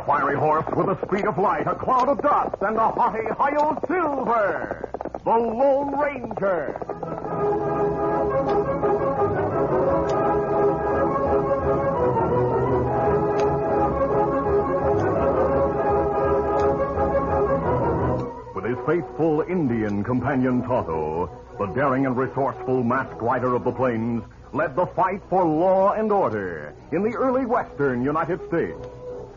fiery horse with the speed of light, a cloud of dust, and a haughty Hi-Yo Silver, the Lone Ranger. With his faithful Indian companion Tonto, the daring and resourceful masked rider of the plains led the fight for law and order in the early western United States.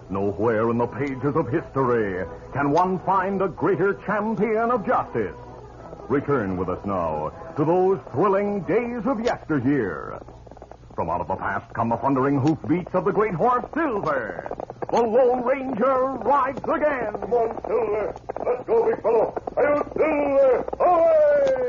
Nowhere in the pages of history can one find a greater champion of justice. Return with us now to those thrilling days of yesteryear. From out of the past come the thundering hoofbeats of the great horse Silver. The Lone Ranger rides again. Come on, Silver. Let's go, big fellow. Hi-Yo Silver! Away!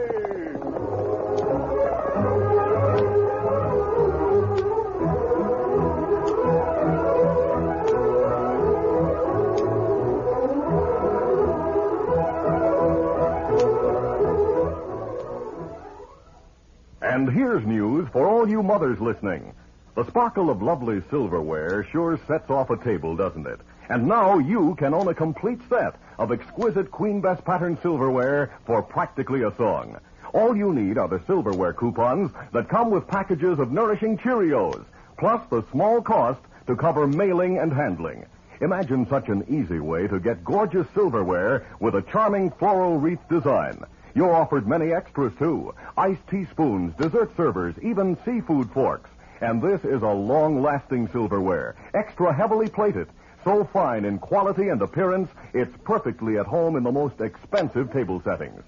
And here's news for all you mothers listening. The sparkle of lovely silverware sure sets off a table, doesn't it? And now you can own a complete set of exquisite Queen Bess pattern silverware for practically a song. All you need are the silverware coupons that come with packages of nourishing Cheerios, plus the small cost to cover mailing and handling. Imagine such an easy way to get gorgeous silverware with a charming floral wreath design. You're offered many extras, too. Iced teaspoons, dessert servers, even seafood forks. And this is a long-lasting silverware, extra heavily plated, so fine in quality and appearance, it's perfectly at home in the most expensive table settings.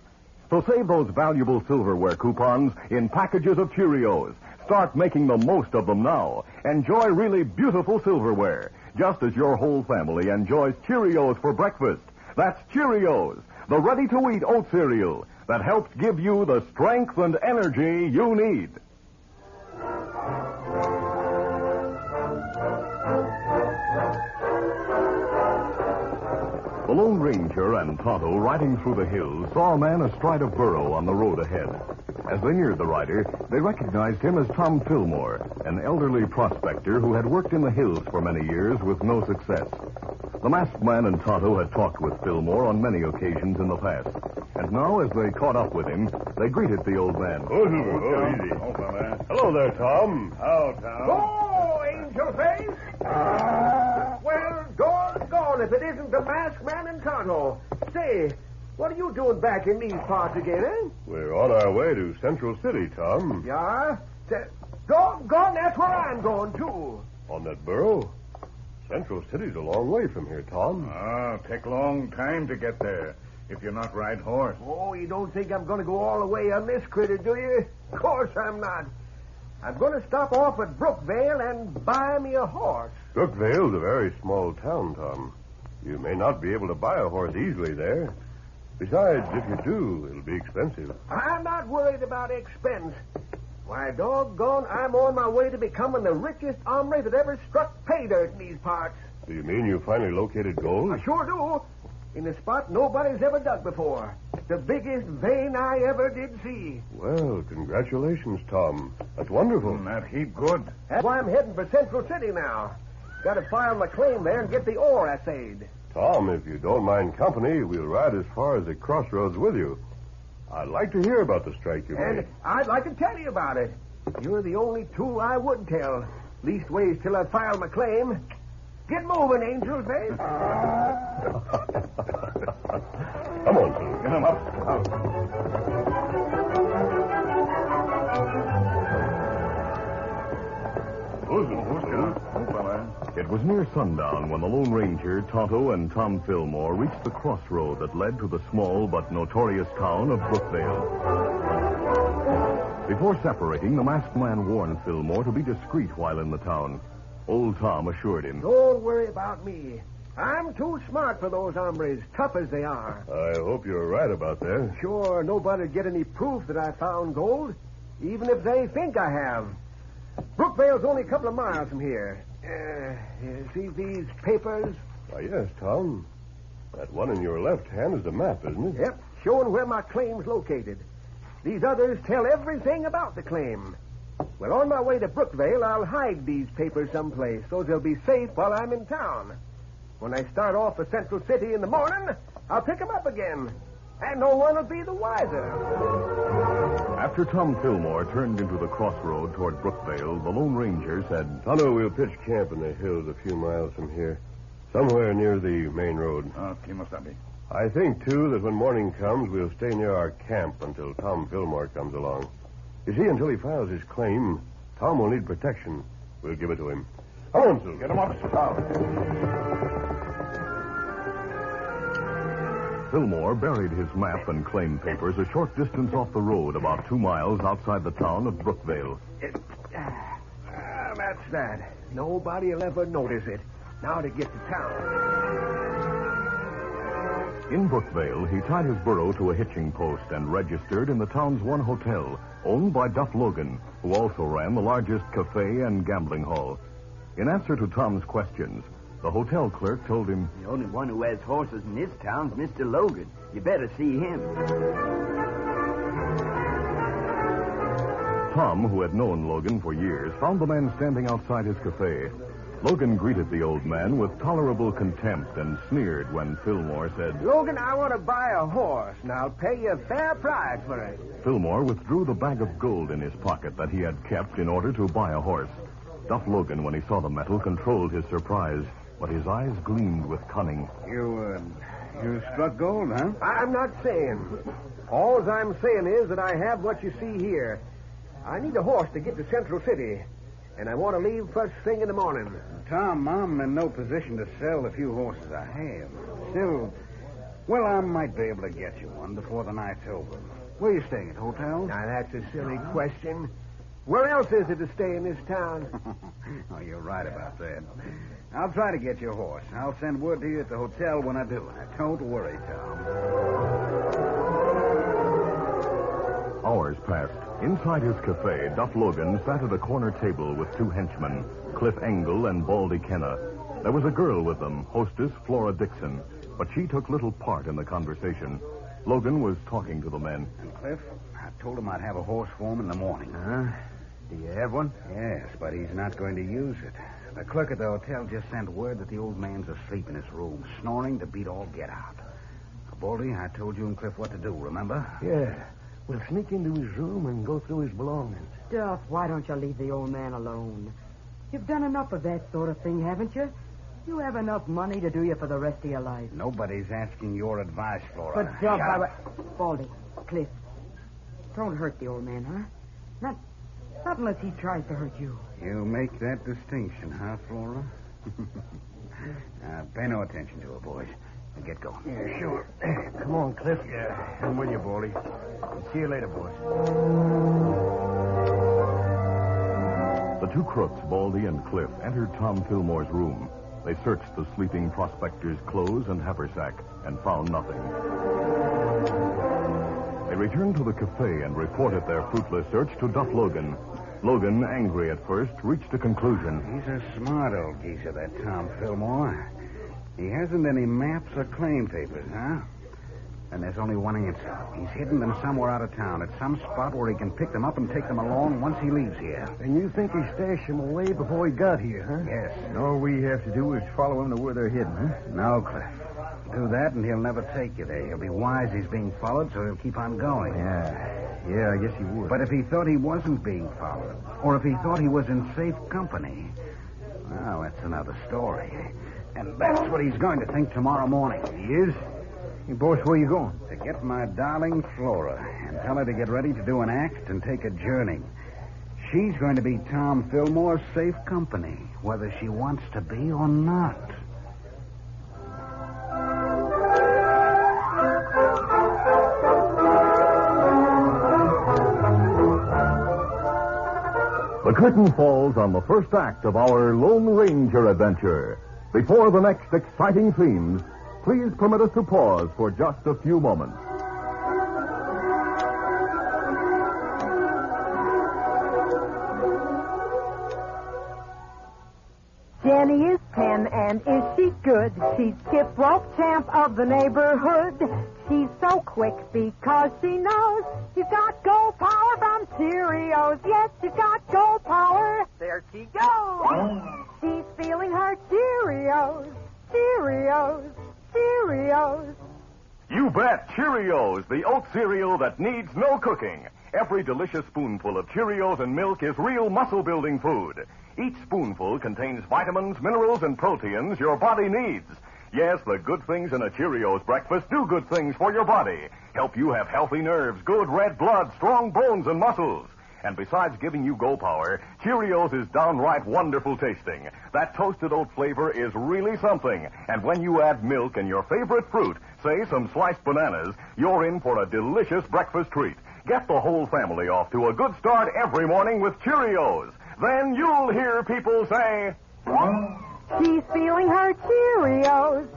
So save those valuable silverware coupons in packages of Cheerios. Start making the most of them now. Enjoy really beautiful silverware, just as your whole family enjoys Cheerios for breakfast. That's Cheerios, the ready-to-eat oat cereal that helps give you the strength and energy you need. The Lone Ranger and Tonto, riding through the hills, saw a man astride a burro on the road ahead. As they neared the rider, they recognized him as Tom Fillmore, an elderly prospector who had worked in the hills for many years with no success. The masked man and Tonto had talked with Fillmore on many occasions in the past. And now, as they caught up with him, they greeted the old man. Oh, easy. Hello there, Tom. How, Tom? Oh, Angel Face! Well, doggone if it isn't the masked man and Tonto. Say, what are you doing back in these parts again, eh? We're on our way to Central City, Tom. Yeah? Doggone, that's where I'm going, too. On that burro? Central City's a long way from here, Tom. Take a long time to get there if you're not ride horse. Oh, you don't think I'm going to go all the way on this critter, do you? Of course I'm not. I'm going to stop off at Brookvale and buy me a horse. Brookvale's a very small town, Tom. You may not be able to buy a horse easily there. Besides, if you do, it'll be expensive. I'm not worried about expense. Why, doggone, I'm on my way to becoming the richest hombre that ever struck pay dirt in these parts. Do you mean you finally located gold? I sure do. In a spot nobody's ever dug before. The biggest vein I ever did see. Well, congratulations, Tom. That's wonderful. That heap good. That's why I'm heading for Central City now. Got to file my claim there and get the ore assayed. Tom, if you don't mind company, we'll ride as far as the crossroads with you. I'd like to hear about the strike you made. And I'd like to tell you about it. You're the only two I would tell. Leastways till I file my claim. Get moving, Angel Face. Come on, Silver. Get him up. It was near sundown when the Lone Ranger, Tonto, and Tom Fillmore reached the crossroad that led to the small but notorious town of Brookvale. Before separating, the masked man warned Fillmore to be discreet while in the town. Old Tom assured him. Don't worry about me. I'm too smart for those hombres, tough as they are. I hope you're right about that. Sure, nobody'd get any proof that I found gold, even if they think I have. Brookvale's only a couple of miles from here. See these papers? Why, yes, Tom. That one in your left hand is a map, isn't it? Yep, showing where my claim's located. These others tell everything about the claim. Well, on my way to Brookvale, I'll hide these papers someplace so they'll be safe while I'm in town. When I start off for Central City in the morning, I'll pick 'em up again. And no one will be the wiser. After Tom Fillmore turned into the crossroad toward Brookvale, the Lone Ranger said, Tonto, we'll pitch camp in the hills a few miles from here. Somewhere near the main road. Okay, Mustafi. I think, too, that when morning comes, we'll stay near our camp until Tom Fillmore comes along. You see, until he files his claim, Tom will need protection. We'll give it to him. Come on, Silver. Get him up, Fillmore buried his map and claim papers a short distance off the road, about 2 miles outside the town of Brookvale. That's that. Nobody'll ever notice it. Now to get to town. In Brookvale, he tied his burro to a hitching post and registered in the town's one hotel, owned by Duff Logan, who also ran the largest cafe and gambling hall. In answer to Tom's questions, the hotel clerk told him, The only one who has horses in this town's Mr. Logan. You better see him. Tom, who had known Logan for years, found the man standing outside his cafe. Logan greeted the old man with tolerable contempt and sneered when Fillmore said, Logan, I want to buy a horse, and I'll pay you a fair price for it. Fillmore withdrew the bag of gold in his pocket that he had kept in order to buy a horse. Duff Logan, when he saw the metal, controlled his surprise, but his eyes gleamed with cunning. You struck gold, huh? I'm not saying. All I'm saying is that I have what you see here. I need a horse to get to Central City, and I want to leave first thing in the morning. Tom, I'm in no position to sell the few horses I have. Still, well, I might be able to get you one before the night's over. Where are you staying, at hotel? Now, that's a silly question. Where else is it to stay in this town? Oh, you're right about that. I'll try to get you a horse. I'll send word to you at the hotel when I do. Now, don't worry, Tom. Hours passed. Inside his cafe, Duff Logan sat at a corner table with 2 henchmen, Cliff Engel and Baldy Kenna. There was a girl with them, hostess Flora Dixon, but she took little part in the conversation. Logan was talking to the men. And Cliff, I told him I'd have a horse for him in the morning. Huh? Do you have one? Yes, but he's not going to use it. The clerk at the hotel just sent word that the old man's asleep in his room, snoring to beat all get out. Baldy, I told you and Cliff what to do, remember? Yeah. We'll sneak into his room and go through his belongings. Duff, why don't you leave the old man alone? You've done enough of that sort of thing, haven't you? You have enough money to do you for the rest of your life. Nobody's asking your advice, Flora. But, Duff, Baldy, Cliff, don't hurt the old man, huh? Not unless he tries to hurt you. You make that distinction, huh, Flora? Pay no attention to her, boys. Now get going. Yeah, sure. Come on, Cliff. I'm with you, Baldy. See you later, boys. The 2 crooks, Baldy and Cliff, entered Tom Fillmore's room. They searched the sleeping prospector's clothes and haversack and found nothing. They returned to the cafe and reported their fruitless search to Duff Logan. Logan, angry at first, reached a conclusion. He's a smart old geezer, that Tom Fillmore. He hasn't any maps or claim papers, huh? And there's only one answer. He's hidden them somewhere out of town, at some spot where he can pick them up and take them along once he leaves here. And you think he stashed them away before he got here, huh? Yes. All we have to do is follow him to where they're hidden, huh? No, Cliff. Do that and he'll never take you there. He'll be wise he's being followed, so he'll keep on going. Yeah, I guess he would. But if he thought he wasn't being followed, or if he thought he was in safe company, well, that's another story. And that's what he's going to think tomorrow morning. He is? Hey, boss, where you going? To get my darling Flora and tell her to get ready to do an act and take a journey. She's going to be Tom Fillmore's safe company, whether she wants to be or not. The curtain falls on the first act of our Lone Ranger adventure. Before the next exciting themes, please permit us to pause for just a few moments. Jenny is 10 and is she good? She's skip rope champ of the neighborhood. She's so quick because she knows she's got gold power from Cheerios. Yes, she's got gold power. There she goes. She's feeling her Cheerios. Cheerios, Cheerios. You bet, Cheerios, the oat cereal that needs no cooking. Every delicious spoonful of Cheerios and milk is real muscle-building food. Each spoonful contains vitamins, minerals, and proteins your body needs. Yes, the good things in a Cheerios breakfast do good things for your body. Help you have healthy nerves, good red blood, strong bones, and muscles. And besides giving you go power, Cheerios is downright wonderful tasting. That toasted oat flavor is really something. And when you add milk and your favorite fruit, say some sliced bananas, you're in for a delicious breakfast treat. Get the whole family off to a good start every morning with Cheerios. Then you'll hear people say, She's feeling her Cheerios.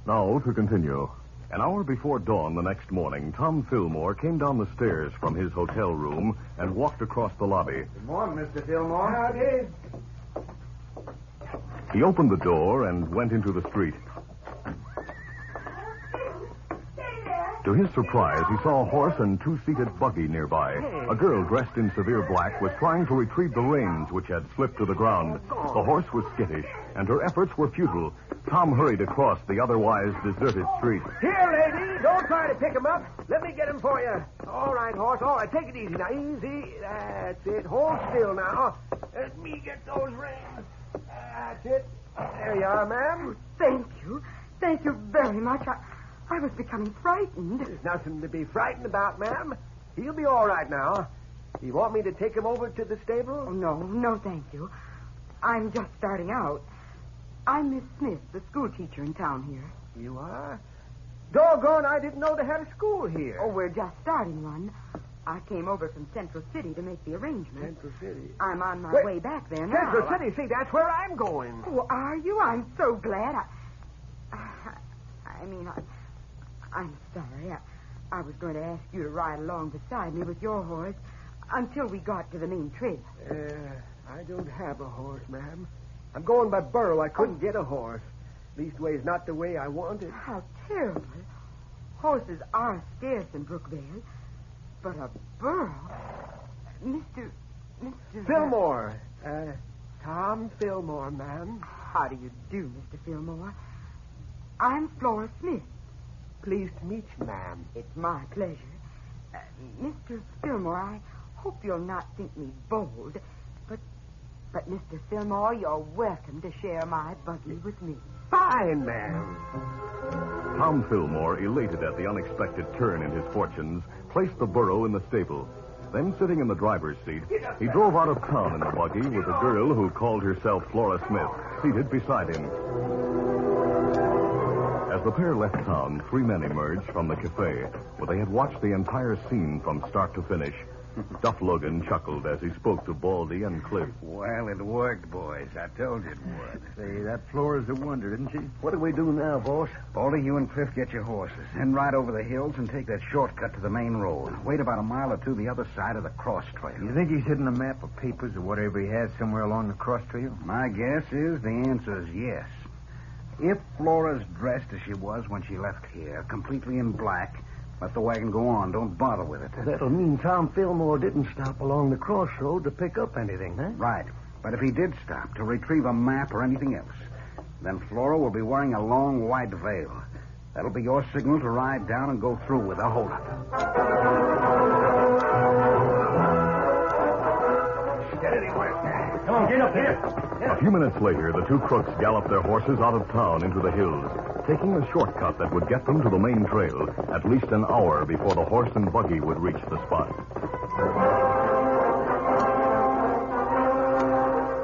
Now to continue. An hour before dawn the next morning, Tom Fillmore came down the stairs from his hotel room and walked across the lobby. Good morning, Mr. Fillmore. Howdy. He opened the door and went into the street. To his surprise, he saw a horse and two-seated buggy nearby. A girl dressed in severe black was trying to retrieve the reins which had slipped to the ground. The horse was skittish, and her efforts were futile. Tom hurried across the otherwise deserted street. Here, lady. Don't try to pick him up. Let me get him for you. All right, horse. All right. Take it easy now. Easy. That's it. Hold still now. Let me get those reins. That's it. There you are, ma'am. Thank you. Thank you very much. I was becoming frightened. There's nothing to be frightened about, ma'am. He'll be all right now. You want me to take him over to the stable? Oh, no, thank you. I'm just starting out. I'm Miss Smith, the school teacher in town here. You are? Doggone, I didn't know they had a school here. Oh, we're just starting one. I came over from Central City to make the arrangements. Central City. I'm on my way back there now. Central City, see, that's where I'm going. Oh, are you? I'm so glad. I'm sorry. I was going to ask you to ride along beside me with your horse until we got to the main trail. I don't have a horse, ma'am. I'm going by burro. I couldn't get a horse. Leastways, not the way I wanted. How terrible. Horses are scarce in Brookvale, but a burro... Mr. Fillmore. Tom Fillmore, ma'am. How do you do, Mr. Fillmore? I'm Flora Smith. Pleased to meet you, ma'am. It's my pleasure. Mr. Fillmore, I hope you'll not think me bold, but Mr. Fillmore, you're welcome to share my buggy with me. Fine, ma'am. Tom Fillmore, elated at the unexpected turn in his fortunes, placed the burro in the stable. Then, sitting in the driver's seat, he drove out of town in the buggy with a girl who called herself Flora Smith, seated beside him. As the pair left town, three men emerged from the cafe, where they had watched the entire scene from start to finish. Duff Logan chuckled as he spoke to Baldy and Cliff. Well, it worked, boys. I told you it would. Say, that Flora's a wonder, isn't she? What do we do now, boss? Baldy, you and Cliff get your horses. Then ride over the hills and take that shortcut to the main road. Wait about a mile or two the other side of the cross trail. You think he's hidden a map of papers or whatever he has somewhere along the cross trail? My guess is the answer is yes. If Flora's dressed as she was when she left here, completely in black, let the wagon go on. Don't bother with it. That'll mean Tom Fillmore didn't stop along the crossroad to pick up anything, huh? Right. But if he did stop to retrieve a map or anything else, then Flora will be wearing a long white veil. That'll be your signal to ride down and go through with a holdup. Come on, get up here. A few minutes later, the two crooks galloped their horses out of town into the hills, taking a shortcut that would get them to the main trail at least an hour before the horse and buggy would reach the spot.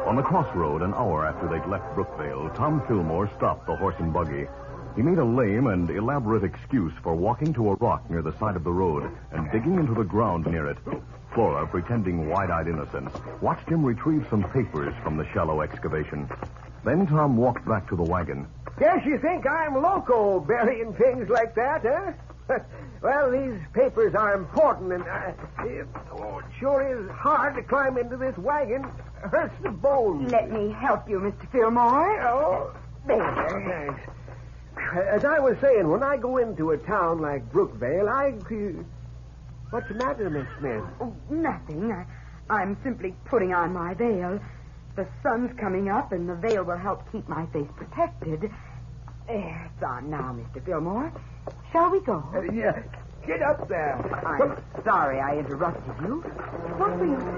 On the crossroad, an hour after they'd left Brookvale, Tom Fillmore stopped the horse and buggy. He made a lame and elaborate excuse for walking to a rock near the side of the road and digging into the ground near it. Flora, pretending wide-eyed innocence, watched him retrieve some papers from the shallow excavation. Then Tom walked back to the wagon. Guess you think I'm loco burying things like that, huh? Well, these papers are important, and it sure is hard to climb into this wagon. It hurts the bones. Let me help you, Mr. Fillmore. Oh, There. thanks. As I was saying, when I go into a town like Brookvale, what's the matter, Miss Smith? Oh, nothing. I'm simply putting on my veil. The sun's coming up, and the veil will help keep my face protected. There, it's on now, Mr. Fillmore. Shall we go? Yeah, get up there. I'm sorry I interrupted you. What were you saying?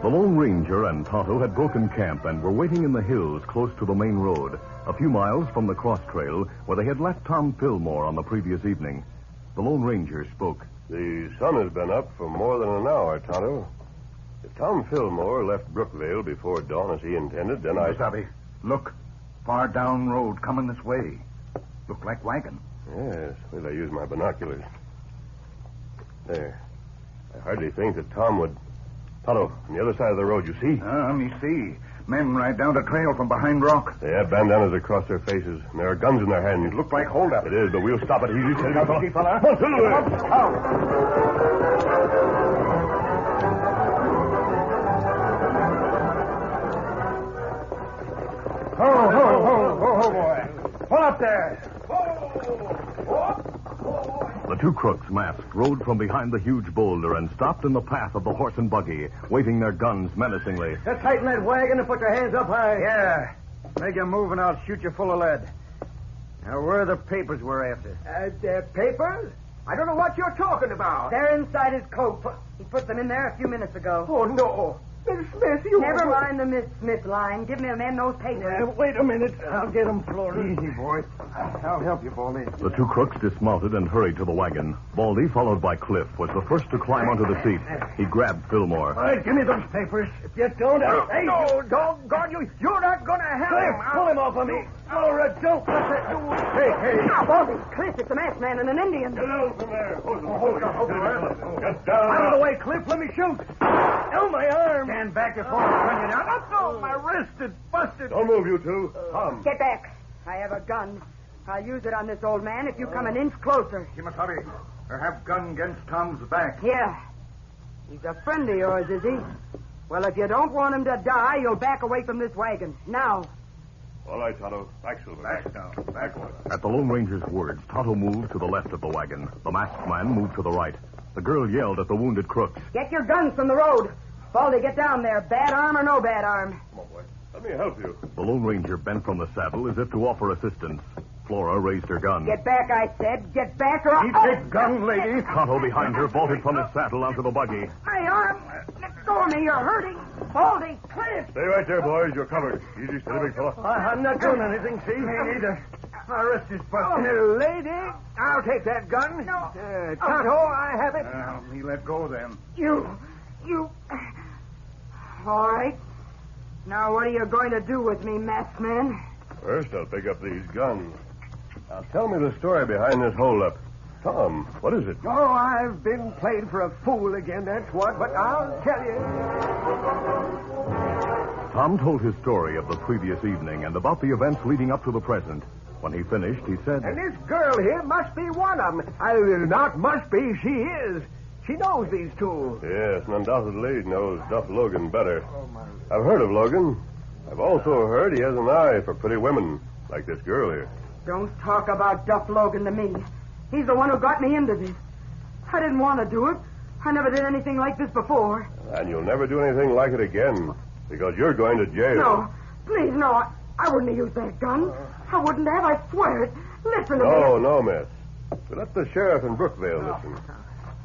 The Lone Ranger and Tonto had broken camp and were waiting in the hills close to the main road, a few miles from the cross trail where they had left Tom Fillmore on the previous evening. The Lone Ranger spoke. The sun has been up for more than an hour, Tonto. If Tom Fillmore left Brookvale before dawn as he intended, then Wasabi, look. Far down road, coming this way. Look like wagon. Yes, wait till I use my binoculars. There. I hardly think that Tom would... Tonto, on the other side of the road, you see? Let me see. Men ride down the trail from behind rock. They have bandanas across their faces, and there are guns in their hands. Look like holdup. It is, but we'll stop it easy. Steady, fella. Easy, fella. Come on, Silver. Ho, boy. Pull up there. The two crooks, masked, rode from behind the huge boulder and stopped in the path of the horse and buggy, waving their guns menacingly. Just tighten that wagon and put your hands up high. Yeah. Make a move and I'll shoot you full of lead. Now, where are the papers we're after? Papers? I don't know what you're talking about. They're inside his coat. He put them in there a few minutes ago. Oh, no. Miss Smith, you... Never mind the Miss Smith line. Give me a man those papers. Wait a minute. I'll get them, Flora. Easy, boy. I'll help you, Baldy. The two crooks dismounted and hurried to the wagon. Baldy, followed by Cliff, was the first to climb onto the seat. He grabbed Fillmore. All right, give me those papers. If you don't, Hey, no, doggone you. You're not going to have him. Pull him off of me. Flora, don't let it do. Hey. Now, Baldy, Cliff, it's a masked man and an Indian. Get out from there. Hold on. Get down. Out of the way, Cliff. Let me shoot. Oh, my arm. Stand back before I run you down. Oh, my wrist is busted. Don't move, you two. Tom. Get back. I have a gun. I'll use it on this old man if you come an inch closer. Kimasabi, I have gun against Tom's back. Here. He's a friend of yours, is he? Well, if you don't want him to die, you'll back away from this wagon. Now. All right, Tonto. Back, Silver. Back down. Back away. At the Lone Ranger's words, Tonto moved to the left of the wagon. The masked man moved to the right. The girl yelled at the wounded crooks. Get your guns from the road. Baldy, get down there. Bad arm or no bad arm. Come on, boy. Let me help you. The Lone Ranger bent from the saddle as if to offer assistance. Flora raised her gun. Get back, I said. Get back or... Keep that gun, lady. Tonto behind her vaulted from his saddle onto the buggy. My arm. Let go of me. You're hurting. Baldy, Cliff. Stay right there, boys. You're covered. Easy, steady, big fella. I'm not doing anything, see? Me neither. My wrist is busted. Lady, I'll take that gun. No. Tonto, I have it. Me let go then. You... All right. Now, what are you going to do with me, masked man? First, I'll pick up these guns. Now, tell me the story behind this holdup. Tom, what is it? Oh, I've been played for a fool again, that's what. But I'll tell you. Tom told his story of the previous evening and about the events leading up to the present. When he finished, he said... And this girl here must be one of them. Not must be, she is. She knows these two. Yes, and undoubtedly knows Duff Logan better. I've heard of Logan. I've also heard he has an eye for pretty women, like this girl here. Don't talk about Duff Logan to me. He's the one who got me into this. I didn't want to do it. I never did anything like this before. And you'll never do anything like it again, because you're going to jail. No, please, no. I wouldn't have used that gun. I wouldn't have, I swear it. Listen to me. No, miss. But let the sheriff in Brookvale listen.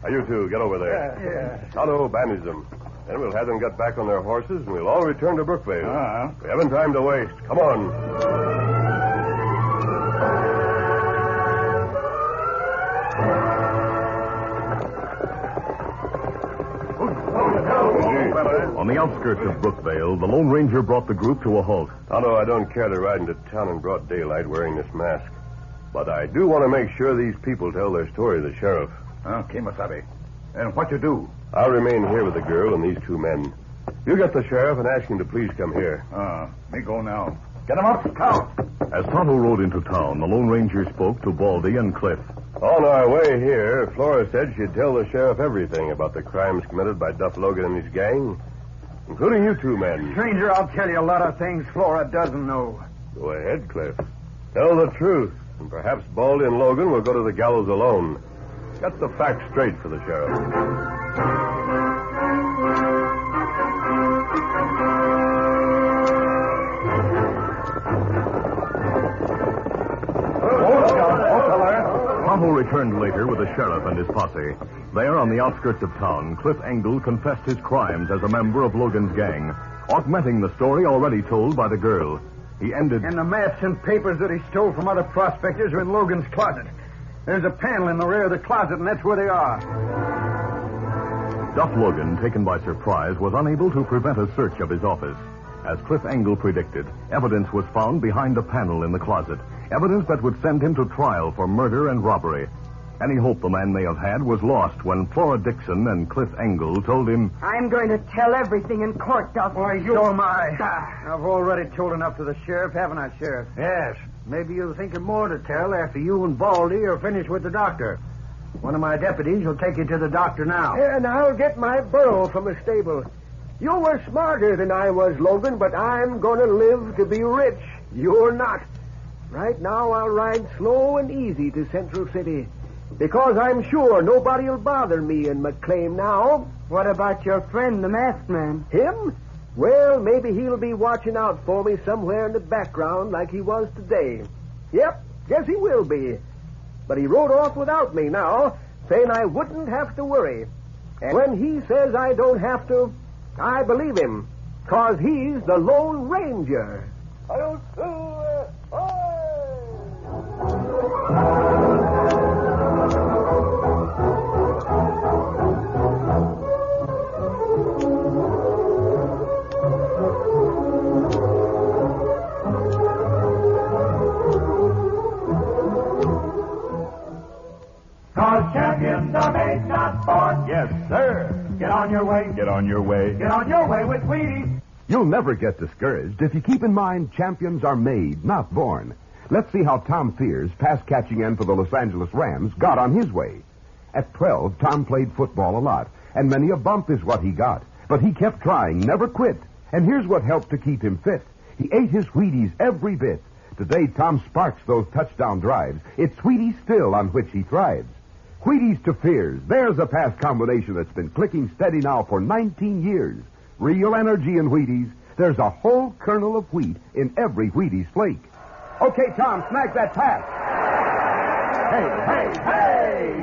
Now, you two, get over there. Yeah. Tonto, bandage them. Then we'll have them get back on their horses, and we'll all return to Brookvale. We haven't time to waste. Come on. On the outskirts of Brookvale, the Lone Ranger brought the group to a halt. Tonto, I don't care to ride into town in broad daylight wearing this mask. But I do want to make sure these people tell their story to the sheriff. Okay, Masabi. And what you do? I'll remain here with the girl and these two men. You get the sheriff and ask him to please come here. Me go now. Get him up. Count. As Tonto rode into town, the Lone Ranger spoke to Baldy and Cliff. On our way here, Flora said she'd tell the sheriff everything about the crimes committed by Duff Logan and his gang, including you two men. Stranger, I'll tell you a lot of things Flora doesn't know. Go ahead, Cliff. Tell the truth, and perhaps Baldy and Logan will go to the gallows alone. Get the facts straight for the sheriff. Tonto returned later with the sheriff and his posse. There, on the outskirts of town, Cliff Engel confessed his crimes as a member of Logan's gang, augmenting the story already told by the girl. He ended... And the maps and papers that he stole from other prospectors are in Logan's closet. There's a panel in the rear of the closet, and that's where they are. Duff Logan, taken by surprise, was unable to prevent a search of his office. As Cliff Engel predicted, evidence was found behind a panel in the closet. Evidence that would send him to trial for murder and robbery. Any hope the man may have had was lost when Flora Dixon and Cliff Engel told him... I'm going to tell everything in court, Duff. Why, so am I. I've already told enough to the sheriff, haven't I, Sheriff? Yes. Maybe you'll think of more to tell after you and Baldy are finished with the doctor. One of my deputies will take you to the doctor now. And I'll get my burro from the stable. You were smarter than I was, Logan, but I'm going to live to be rich. You're not. Right now, I'll ride slow and easy to Central City, because I'm sure nobody'll bother me in McClain now. What about your friend, the masked man? Him? Well, maybe he'll be watching out for me somewhere in the background like he was today. Yep, guess he will be. But he rode off without me now, saying I wouldn't have to worry. And when he says I don't have to, I believe him, 'cause he's the Lone Ranger. Cause champions are made, not born. Yes, sir. Get on your way. Get on your way. Get on your way with Wheaties. You'll never get discouraged if you keep in mind champions are made, not born. Let's see how Tom Fears, pass catching end for the Los Angeles Rams, got on his way. At 12, Tom played football a lot, and many a bump is what he got. But he kept trying, never quit. And here's what helped to keep him fit. He ate his Wheaties every bit. Today, Tom sparks those touchdown drives. It's Wheaties still on which he thrives. Wheaties to Fears. There's a pass combination that's been clicking steady now for 19 years. Real energy in Wheaties. There's a whole kernel of wheat in every Wheaties flake. Okay, Tom, snag that pass. Hey, hey, hey!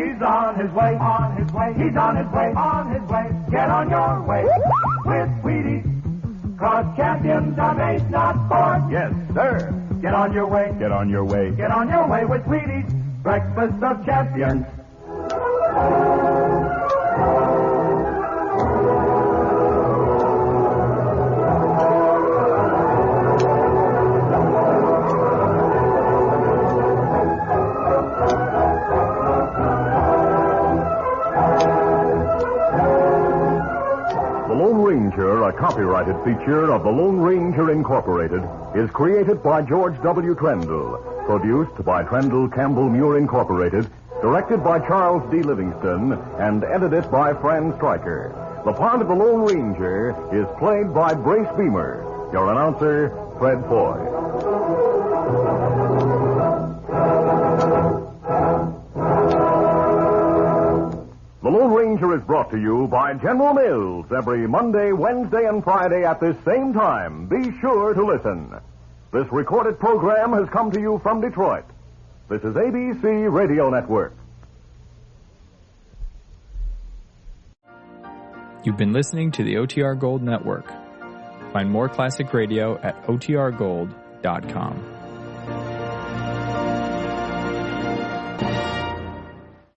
He's on his way, on his way. He's on his way, on his way. Get on your way with Wheaties. 'Cause champions are made, not born. Yes, sir. Get on your way. Get on your way. Get on your way with Wheaties. Breakfast of champions. A copyrighted feature of the Lone Ranger Incorporated, is created by George W. Trendle, produced by Trendle Campbell Muir Incorporated, directed by Charles D. Livingston, and edited by Fran Stryker. The part of the Lone Ranger is played by Brace Beamer. Your announcer, Fred Foy. The Lone Ranger is brought to you by General Mills every Monday, Wednesday, and Friday at this same time. Be sure to listen. This recorded program has come to you from Detroit. This is ABC Radio Network. You've been listening to the OTR Gold Network. Find more classic radio at otrgold.com.